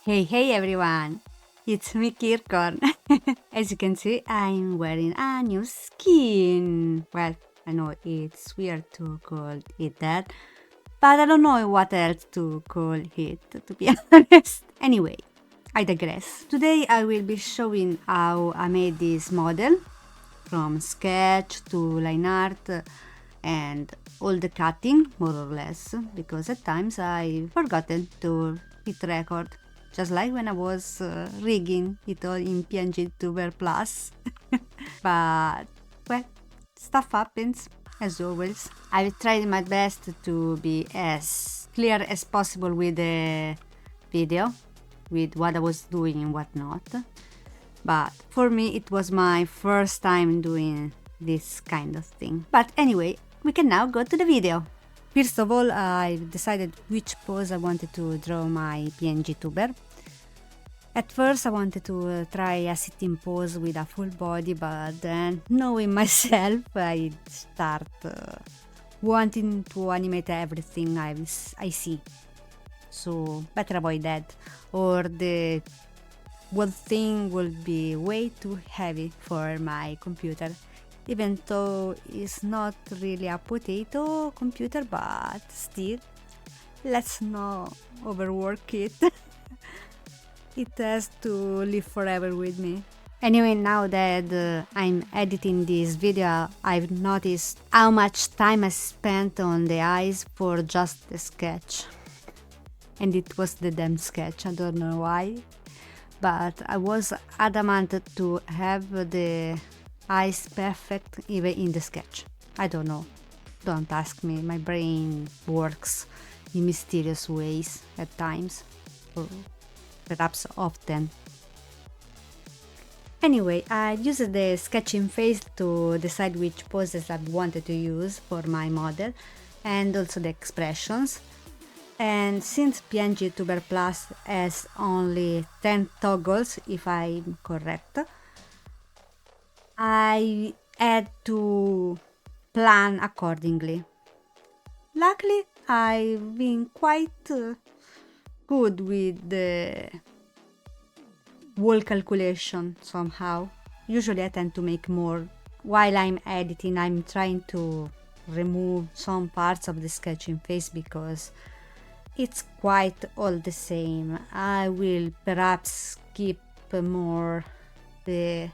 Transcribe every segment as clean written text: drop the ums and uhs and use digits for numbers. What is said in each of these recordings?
Hey everyone! It's me Kirkon. As you can see, I'm wearing a new skin. Well, I know it's weird to call it that, but I don't know what else to call it, to be honest. Anyway, I digress. Today I will be showing how I made this model from sketch to line art and all the cutting, more or less, because at times I forgotten to hit record, just like when I was rigging it all in PNGtuber Plus. But, well, stuff happens, as always. I've tried my best to be as clear as possible with the video, with what I was doing and whatnot. But for me, it was my first time doing this kind of thing. But anyway, we can now go to the video. First of all, I decided which pose I wanted to draw my PNGtuber. At first I wanted to try a sitting pose with a full body, but then knowing myself, I start wanting to animate everything I see. So better avoid that, or the whole thing will be way too heavy for my computer. Even though it's not really a potato computer, but still, let's not overwork it. It has to live forever with me. Anyway, now that I'm editing this video, I've noticed how much time I spent on the eyes for just the sketch. And it was the damn sketch, I don't know why. But I was adamant to have the eyes perfect even in the sketch. I don't know. Don't ask me, my brain works in mysterious ways at times. Or perhaps often. Anyway, I used the sketching phase to decide which poses I wanted to use for my model and also the expressions. And since PNGtuber Plus has only 10 toggles, if I'm correct, I had to plan accordingly. Luckily, I've been quite good with the wall calculation somehow. Usually I tend to make more. While I'm editing, I'm trying to remove some parts of the sketching phase because it's quite all the same. I will perhaps skip more the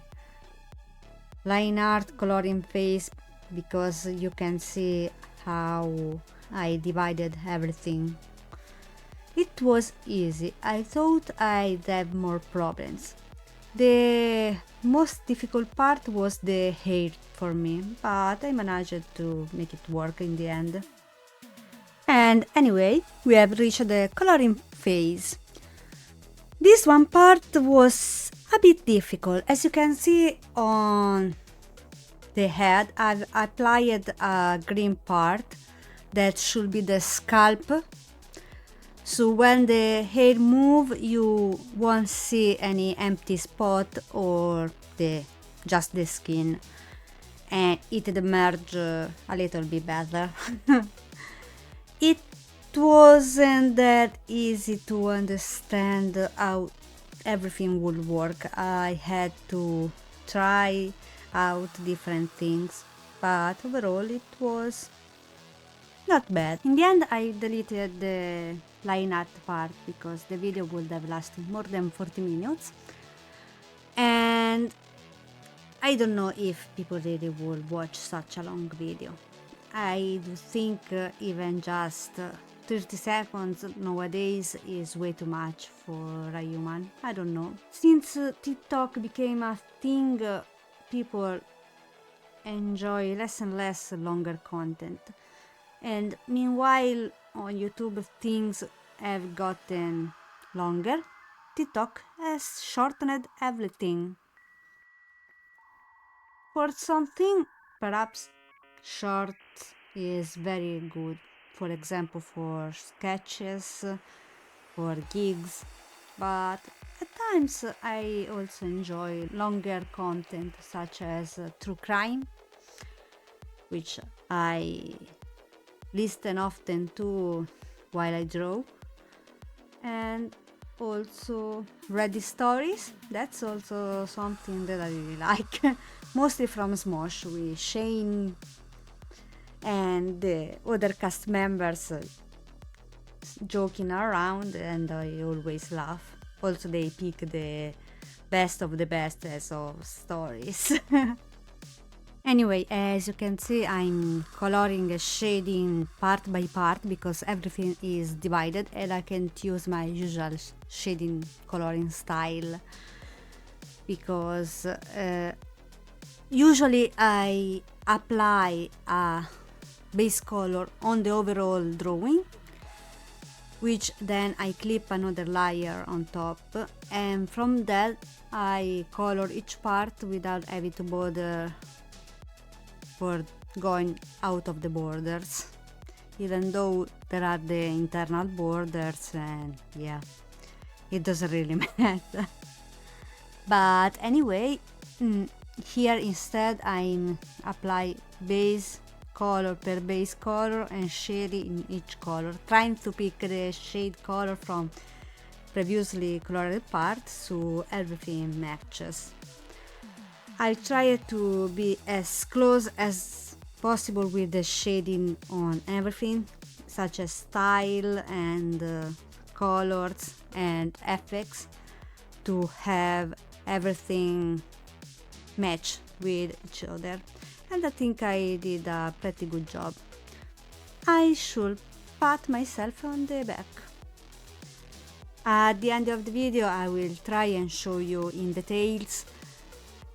line art coloring phase because you can see how I divided everything. It was easy. I thought I'd have more problems. The most difficult part was the hair for me, but I managed to make it work in the end. And anyway, we have reached the coloring phase. This one part was a bit difficult. As you can see on the head, I've applied a green part that should be the scalp. So when the hair move, you won't see any empty spot or just the skin, and it emerge a little bit better. It wasn't that easy to understand how everything would work. I had to try out different things, but overall it was not bad. In the end, I deleted the line art part because the video would have lasted more than 40 minutes. And I don't know if people really will watch such a long video. I do think even just 30 seconds nowadays is way too much for a human. I don't know. Since TikTok became a thing, people enjoy less and less longer content. And meanwhile, on YouTube, things have gotten longer. TikTok has shortened everything. For something, perhaps short is very good. For example, for sketches, for gigs. But at times, I also enjoy longer content such as true crime, which I listen often to while I draw, and also read the stories. That's also something that I really like. Mostly from Smosh with Shane and the other cast members joking around, and I always laugh. Also, they pick the best of the best as of stories. Anyway, as you can see, I'm coloring and shading part by part because everything is divided and I can't use my usual shading coloring style because usually I apply a base color on the overall drawing, which then I clip another layer on top, and from that I color each part without having to bother for going out of the borders, even though there are the internal borders, and yeah, it doesn't really matter. But anyway, here instead I apply base color per base color and shade in each color, trying to pick the shade color from previously colored parts so everything matches. I try to be as close as possible with the shading on everything, such as style and colors and effects, to have everything match with each other, and I think I did a pretty good job. I should pat myself on the back. At the end of the video I will try and show you in details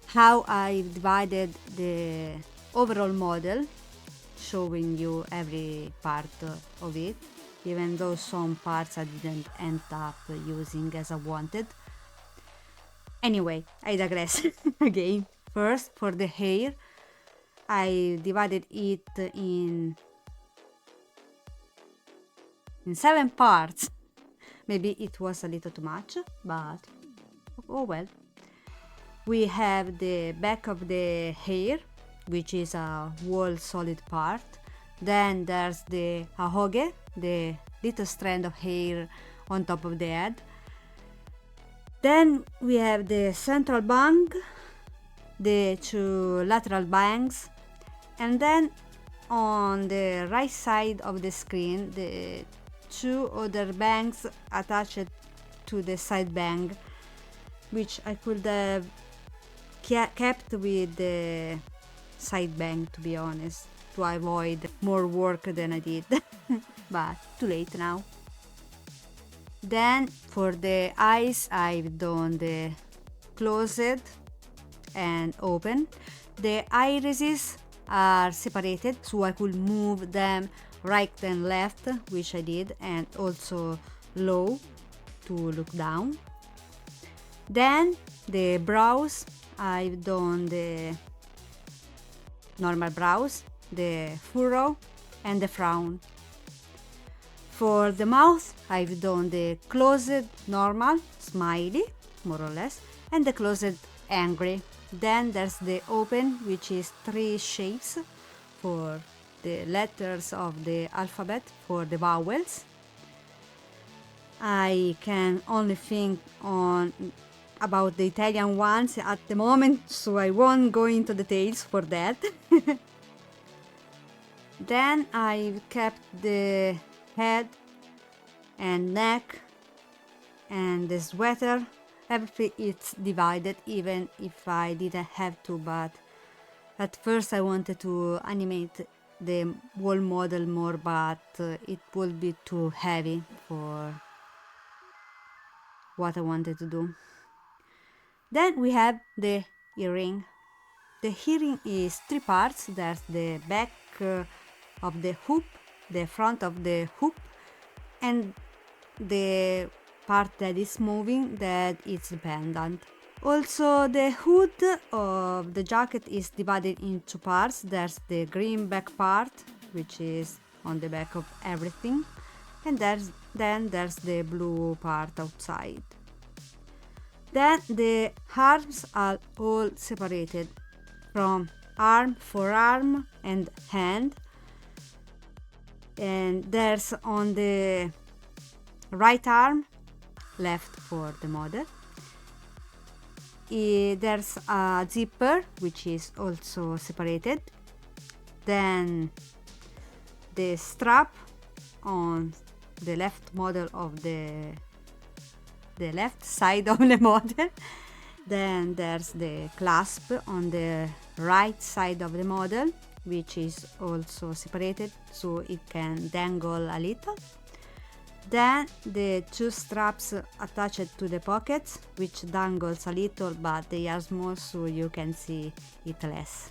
how I divided the overall model, showing you every part of it, even though some parts I didn't end up using as I wanted. Anyway, I digress again. First, for the hair, I divided it in 7 parts. Maybe it was a little too much, but oh well. We have the back of the hair, which is a whole solid part. Then there's the ahoge, the little strand of hair on top of the head. Then we have the central bang, the 2 lateral bangs, and then on the right side of the screen the 2 other bangs attached to the side bang, which I could have kept with the side bang, to be honest, to avoid more work than I did. But too late now. Then for the eyes I've done the closed and open. The irises are separated so I could move them right and left, which I did, and also low to look down. Then the brows, I've done the normal brows, the furrow and the frown. For the mouth I've done the closed normal, smiley, more or less, and the closed angry. Then there's the open, which is 3 shapes for the letters of the alphabet, for the vowels. I can only think about the Italian ones at the moment, so I won't go into details for that. Then I've kept the head and neck and the sweater. Everything is divided, even if I didn't have to, but at first I wanted to animate the whole model more, but it would be too heavy for what I wanted to do. Then we have the earring. The earring is 3 parts. There's the back of the hoop, the front of the hoop, and the part that is moving, that is the pendant. Also, the hood of the jacket is divided in 2 parts. There's the green back part, which is on the back of everything, and then there's the blue part outside. Then the arms are all separated from arm, forearm and hand, and there's on the right arm left for the model. There's a zipper which is also separated. Then the strap on the left model of the left side of the model. Then there's the clasp on the right side of the model, which is also separated so it can dangle a little. Then the two straps attached to the pockets, which dangles a little, but they are small so you can see it less.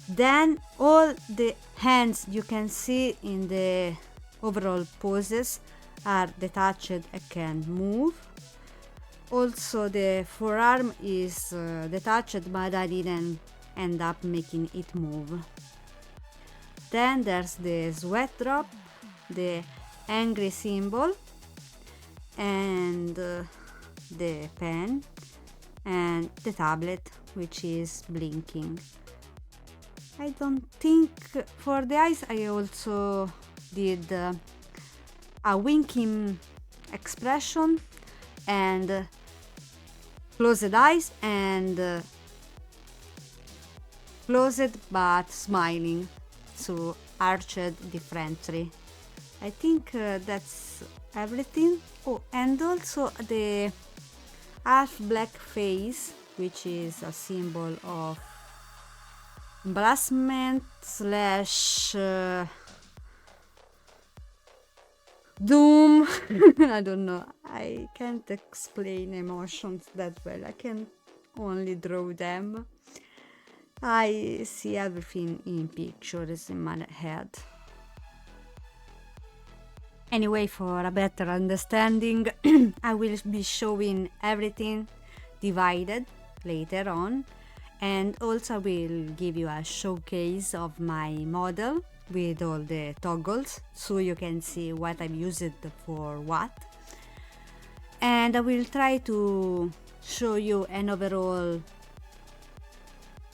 Then all the hands you can see in the overall poses are detached and can move. Also the forearm is detached, but I didn't end up making it move. Then there's the sweat drop, the angry symbol, and the pen, and the tablet which is blinking. I don't think for the eyes I also did a winking expression and closed eyes and closed but smiling, so arched differently. I think that's everything. Oh, and also the half black face, which is a symbol of embarrassment slash doom. I don't know. I can't explain emotions that well. I can only draw them. I see everything in pictures in my head. Anyway, for a better understanding, I will be showing everything divided later on, and also will give you a showcase of my model with all the toggles so you can see what I've used for what. And I will try to show you an overall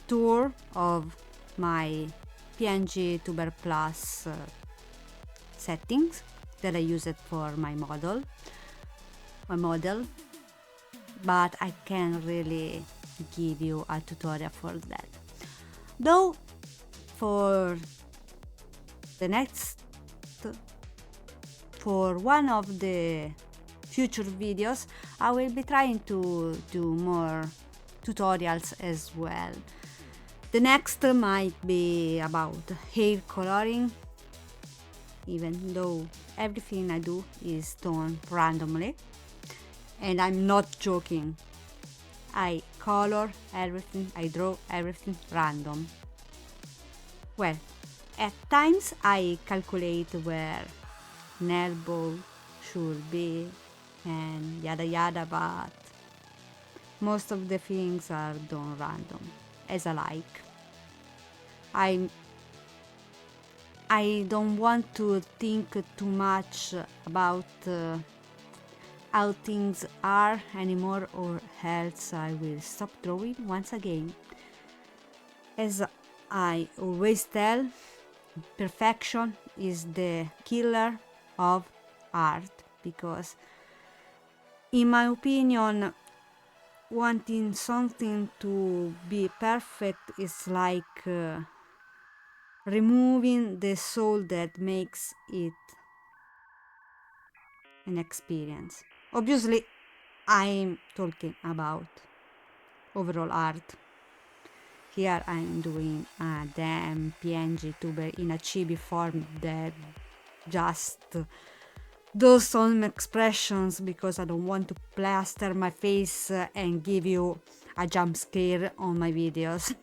tour of my PNGtuber Plus settings that I use it for my model, but I can't really give you a tutorial for that. Though for one of the future videos I will be trying to do more tutorials as well. The next might be about hair coloring, even though everything I do is done randomly, and I'm not joking. I color everything, I draw everything random. Well, at times I calculate where an elbow should be and yada yada, but most of the things are done random, as I like. I don't want to think too much about how things are anymore, or else I will stop drawing once again. As I always tell, perfection is the killer of art, because in my opinion, wanting something to be perfect is like removing the soul that makes it an experience. Obviously, I'm talking about overall art. Here I'm doing a damn PNGtuber in a chibi form that just does some expressions because I don't want to plaster my face and give you a jump scare on my videos.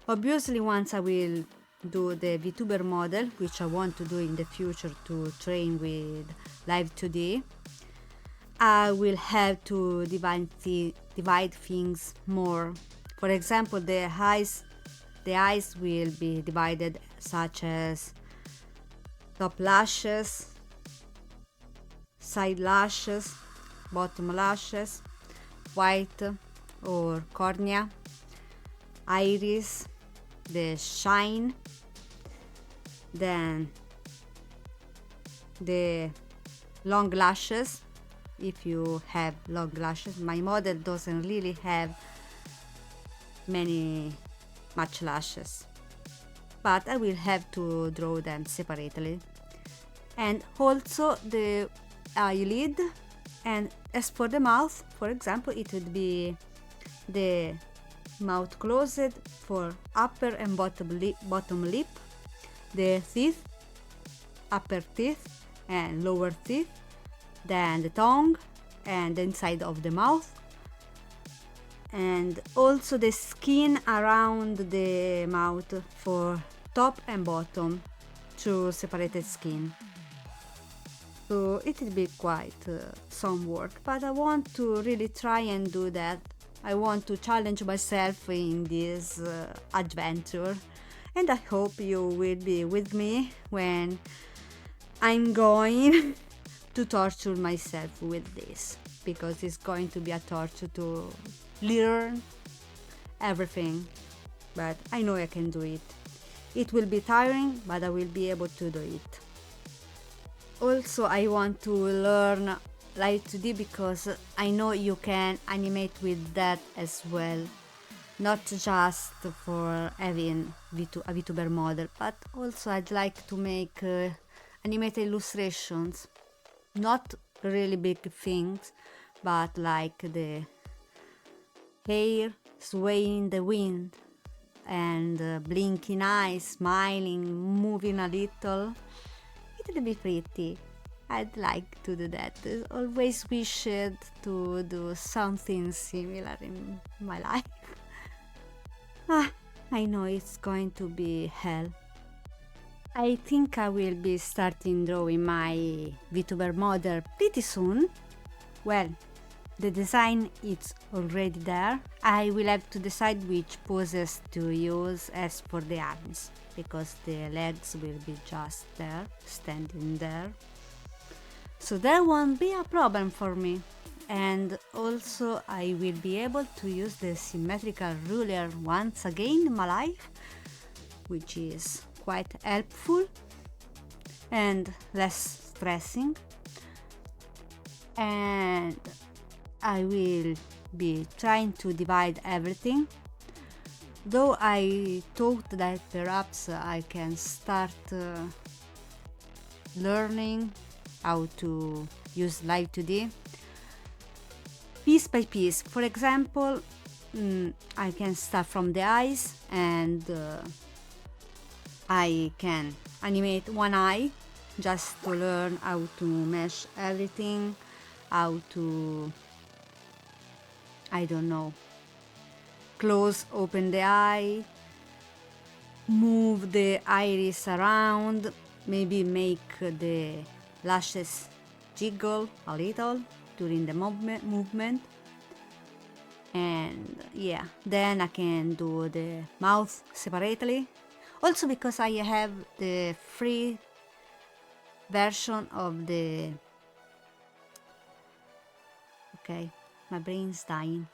Obviously, once I will do the VTuber model, which I want to do in the future to train with Live 2D, I will have to divide things more. For example, the eyes will be divided, such as top lashes, side lashes, bottom lashes, white or cornea, iris, the shine, then the long lashes, if you have long lashes. My model doesn't really have much lashes, but I will have to draw them separately. And also the eyelid. And as for the mouth, for example, it would be the mouth closed for upper and bottom lip, the teeth, upper teeth and lower teeth, then the tongue and the inside of the mouth, and also the skin around the mouth for top and bottom, two separated skin. So it will be quite some work, but I want to really try and do that. I want to challenge myself in this adventure, and I hope you will be with me when I'm going to torture myself with this, because it's going to be a torture to learn everything, but I know I can do it. It will be tiring, but I will be able to do it. Also, I want to learn Light 2D because I know you can animate with that as well, not just for having a VTuber model, but also I'd like to make animated illustrations, not really big things, but like the hair swaying in the wind and blinking eyes, smiling, moving a little. It will be pretty. I'd like to do that. I always wished to do something similar in my life. I know it's going to be hell. I think I will be starting drawing my VTuber model pretty soon. Well, the design is already there. I will have to decide which poses to use as for the arms, because the legs will be just there, standing there. So that won't be a problem for me. And also I will be able to use the symmetrical ruler once again in my life, which is quite helpful and less stressing. And I will be trying to divide everything, though I thought that perhaps I can start learning how to use Live 2D piece by piece. For example, I can start from the eyes and I can animate one eye just to learn how to mesh everything, how to, I don't know, close, open the eye, move the iris around, maybe make the lashes jiggle a little during the movement. And yeah, then I can do the mouth separately. Also because I have the free version of the... Okay, my brain's dying.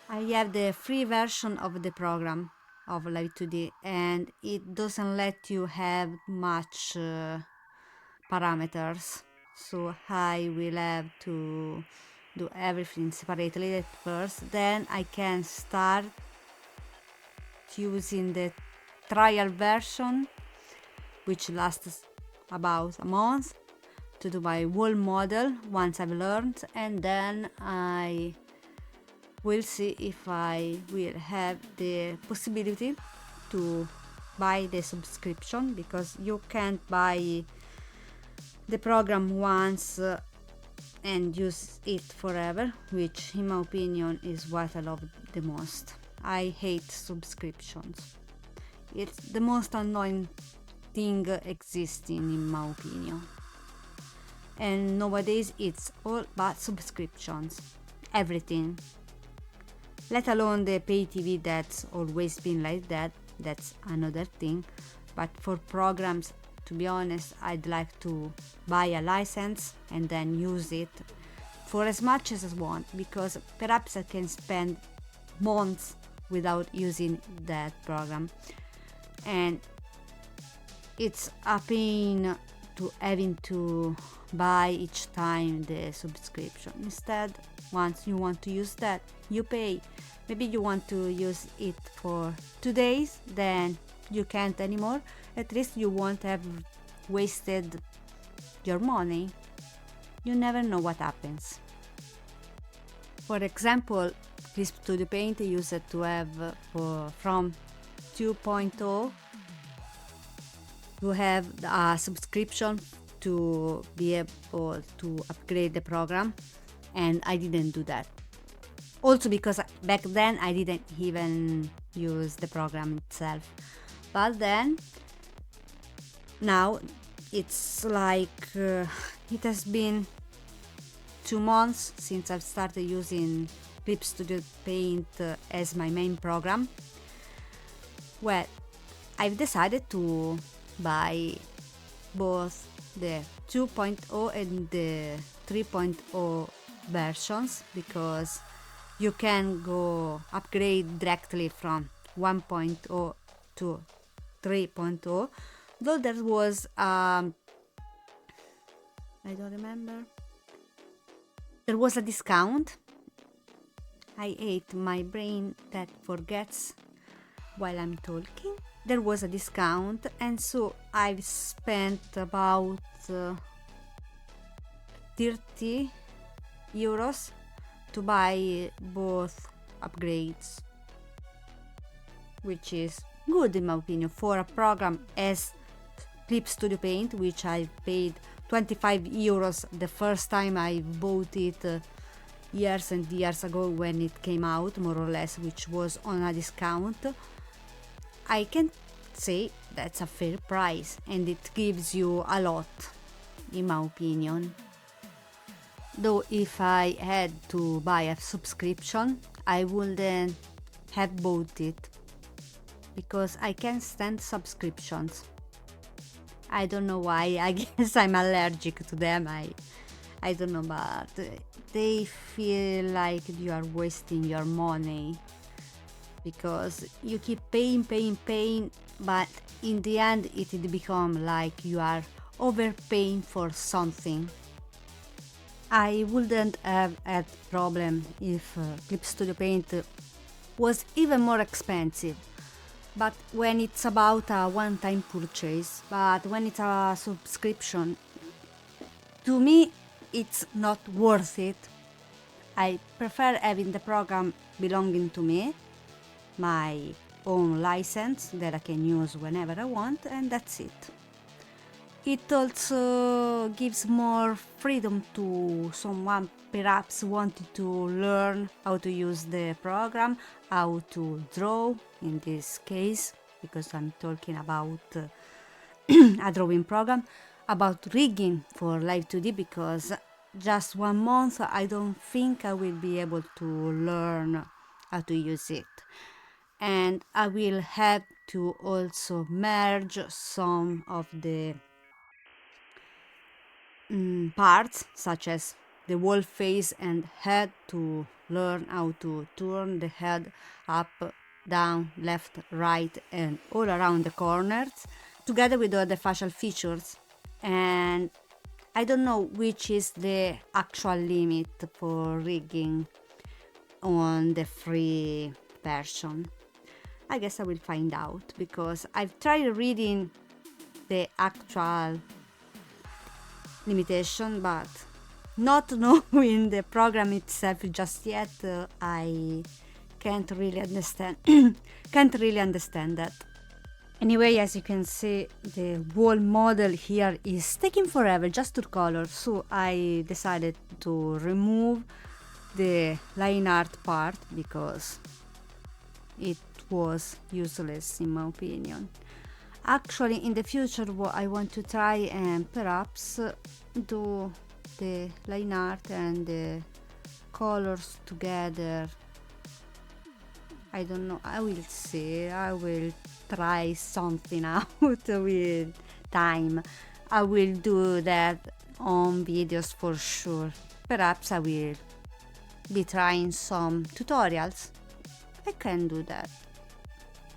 I have the free version of the program of Live 2D, and it doesn't let you have much parameters, so I will have to do everything separately at first. Then I can start using the trial version, which lasts about a month, to do my whole model once I've learned, and then I will see if I will have the possibility to buy the subscription, because you can't buy the program once and use it forever, which in my opinion is what I love the most. I hate subscriptions. It's the most annoying thing existing in my opinion. And nowadays it's all about subscriptions, everything. Let alone the pay TV that's always been like that, that's another thing. But for programs, to be honest, I'd like to buy a license and then use it for as much as I want, because perhaps I can spend months without using that program. And it's a pain to having to buy each time the subscription. Instead, once you want to use that, you pay. Maybe you want to use it for 2 days, then you can't anymore. At least you won't have wasted your money. You never know what happens. For example, Clip Studio Paint used to have from 2.0 to have a subscription to be able to upgrade the program, and I didn't do that. Also because back then I didn't even use the program itself. But then, now it's like it has been 2 months since I've started using Clip Studio Paint as my main program. Well, I've decided to buy both the 2.0 and the 3.0 versions, because you can go upgrade directly from 1.0 to 3.0, though there was I don't remember, there was a discount. I hate my brain that forgets while I'm talking. There was a discount, and so I've spent about 30 euros to buy both upgrades, which is good in my opinion for a program as Clip Studio Paint, which I paid 25 euros the first time I bought it years and years ago when it came out, more or less, which was on a discount. I can say that's a fair price, and it gives you a lot, in my opinion. Though if I had to buy a subscription, I wouldn't have bought it, because I can't stand subscriptions. I don't know why. I guess I'm allergic to them. I don't know, but they feel like you are wasting your money, because you keep paying, but in the end it become like you are overpaying for something. I wouldn't have had problem if Clip Studio Paint was even more expensive, but when it's about a one-time purchase, but when it's a subscription, to me it's not worth it. I prefer having the program belonging to me, my own license that I can use whenever I want, and that's it. It also gives more freedom to someone perhaps wanting to learn how to use the program, how to draw in this case, because I'm talking about a drawing program, about rigging for Live 2D, because just 1 month I don't think I will be able to learn how to use it. And I will have to also merge some of the parts, such as the whole face and head, to learn how to turn the head up, down, left, right, and all around the corners, together with all the facial features. And I don't know which is the actual limit for rigging on the free version. I guess I will find out, because I've tried reading the actual limitation, but not knowing the program itself just yet, I can't really understand that. Anyway, as you can see, the whole model here is taking forever just to color, so I decided to remove the line art part because it was useless in my opinion. Actually, in the future, what I want to try and perhaps do the line art and the colors together. I don't know, I will see. I will try something out with time. I will do that on videos for sure. Perhaps I will be trying some tutorials. I can do that.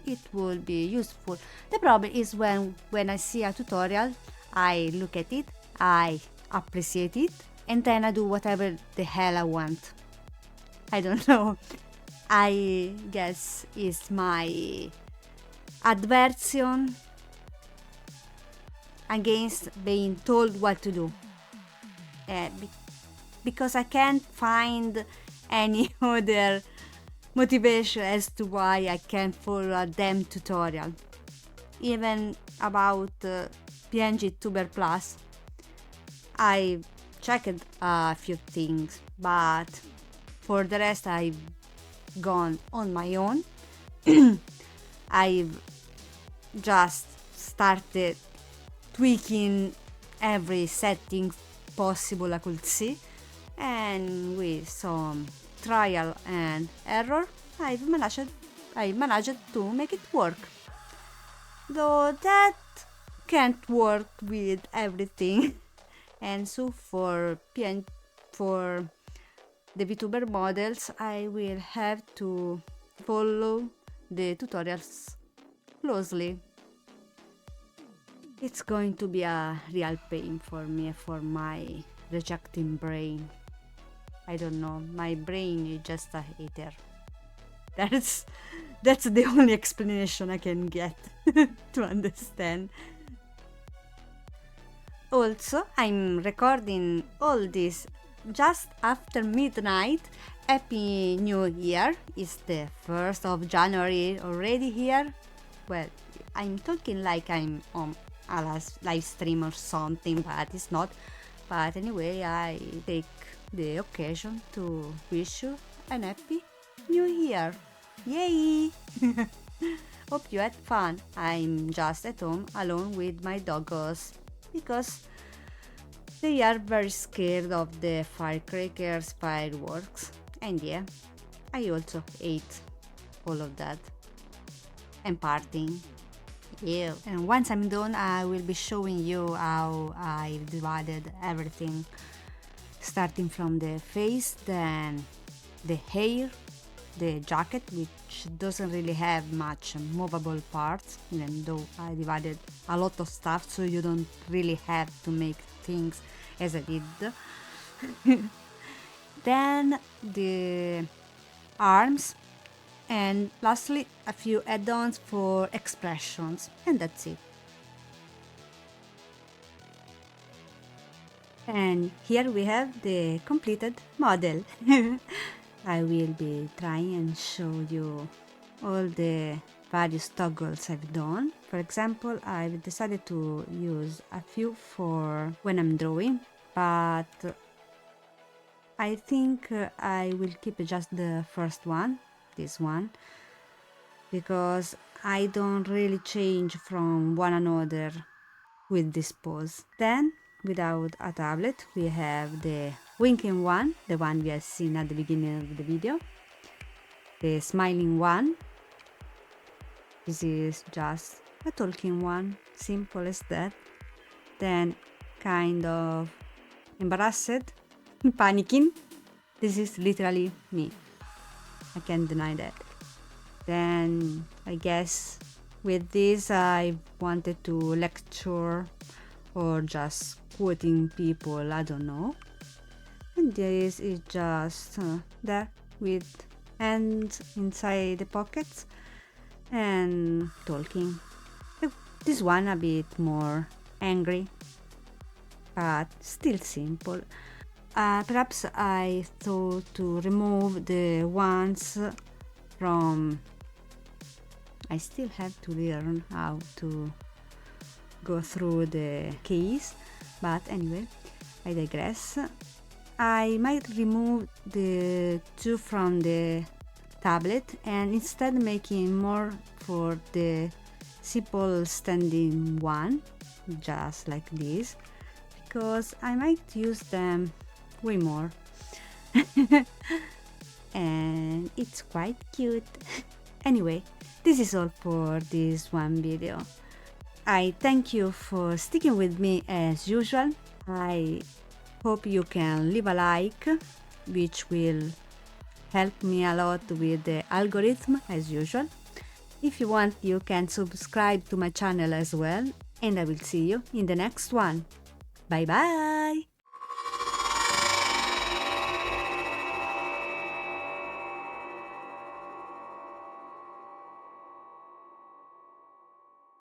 It will be useful. The problem is when I see a tutorial, I look at it, I appreciate it, and then I do whatever the hell I want. I don't know. I guess it's my aversion against being told what to do. Because I can't find any other motivation as to why I can't follow a damn tutorial. Even about PNGtuber Plus, I checked a few things, but for the rest I've gone on my own. I've just started tweaking every setting possible I could see, and with some trial and error I managed to make it work. Though that can't work with everything. And so for the VTuber models, I will have to follow the tutorials closely. It's going to be a real pain for me, for my rejecting brain. I don't know, my brain is just a hater. That's the only explanation I can get to understand. Also, I'm recording all this just after midnight. Happy New Year! It's the 1st of January already here. Well, I'm talking like I'm on a live stream or something, but it's not. But anyway, I take the occasion to wish you an happy New Year. Yay! Hope you had fun. I'm just at home alone with my doggos because they are very scared of the firecrackers, fireworks, and yeah, I also ate all of that and partying. Yeah. And once I'm done, I will be showing you how I divided everything, starting from the face, then the hair, the jacket, which doesn't really have much movable parts, even though I divided a lot of stuff, so you don't really have to make things as I did. Then the arms, and lastly a few add-ons for expressions, and that's it. And here we have the completed model. I will be trying and show you all the various toggles I've done. For example, I've decided to use a few for when I'm drawing, but I think I will keep just the first one, this one, because I don't really change from one another with this pose. Then, without a tablet, we have the winking one, the one we have seen at the beginning of the video, the smiling one. This is just a talking one, simple as that. Then kind of embarrassed, panicking. This is literally me, I can't deny that. Then I guess with this I wanted to lecture or just quoting people, I don't know. And this is just there with hands inside the pockets and talking. This one a bit more angry, but still simple. Perhaps I thought to remove the ones from... I still have to learn how to go through the keys, but anyway, I digress. I might remove the two from the tablet and instead making more for the simple standing one, just like this, because I might use them way more. And it's quite cute. Anyway, this is all for this one video. I thank you for sticking with me as usual. I hope you can leave a like, which will help me a lot with the algorithm as usual. If you want, you can subscribe to my channel as well. and I will see you in the next one. Bye bye!